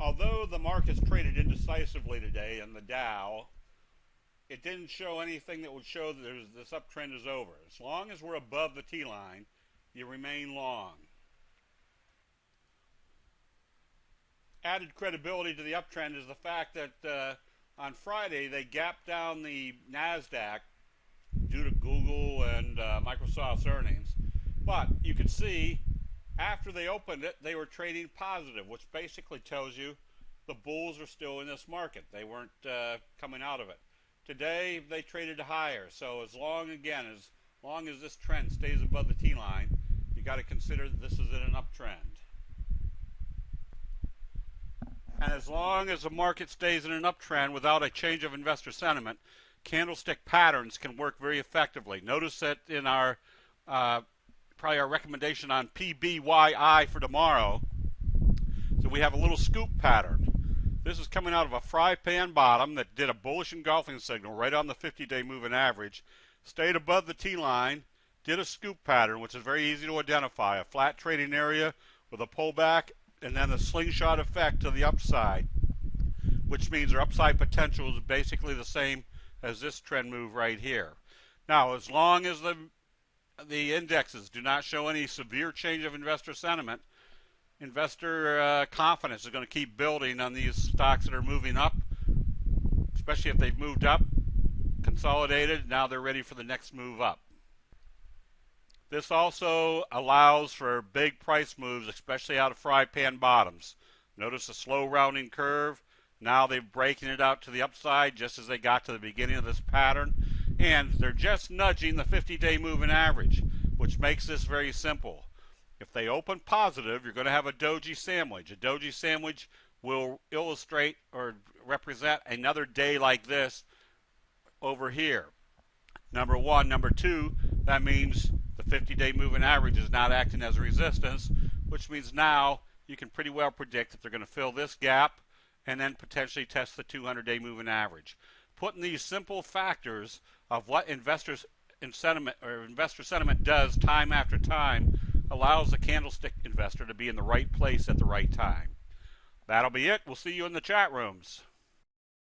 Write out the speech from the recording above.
Although the markets traded indecisively today in the Dow, it didn't show anything that would show that this uptrend is over. As long as we're above the T-line, you remain long. Added credibility to the uptrend is the fact that on Friday they gapped down the NASDAQ due to Google and Microsoft's earnings. But you can see after they opened it, they were trading positive, which basically tells you the bulls are still in this market. They weren't coming out of it. Today they traded higher. So as long as this trend stays above the T-line, you got to consider that this is in an uptrend. And as long as the market stays in an uptrend without a change of investor sentiment, candlestick patterns can work very effectively. Notice that in our probably our recommendation on PBYI for tomorrow, so we have a little scoop pattern. This is coming out of a fry pan bottom that did a bullish engulfing signal right on the 50-day moving average, stayed above the T-line, did a scoop pattern, which is very easy to identify, a flat trading area with a pullback and then a slingshot effect to the upside, which means their upside potential is basically the same as this trend move right here. Now, as long as the indexes do not show any severe change of investor sentiment, investor confidence is going to keep building on these stocks that are moving up, especially if they've moved up, consolidated, now they're ready for the next move up. This also allows for big price moves, especially out of fry pan bottoms. Notice the slow rounding curve. Now they're breaking it out to the upside just as they got to the beginning of this pattern. And they're just nudging the 50-day moving average, which makes this very simple. If they open positive, you're going to have a doji sandwich. A doji sandwich will illustrate or represent another day like this over here. Number one. Number two, that means the 50-day moving average is not acting as a resistance, which means now you can pretty well predict that they're going to fill this gap and then potentially test the 200-day moving average. Putting these simple factors of what investor sentiment does time after time allows the candlestick investor to be in the right place at the right time. That'll be it. We'll see you in the chat rooms.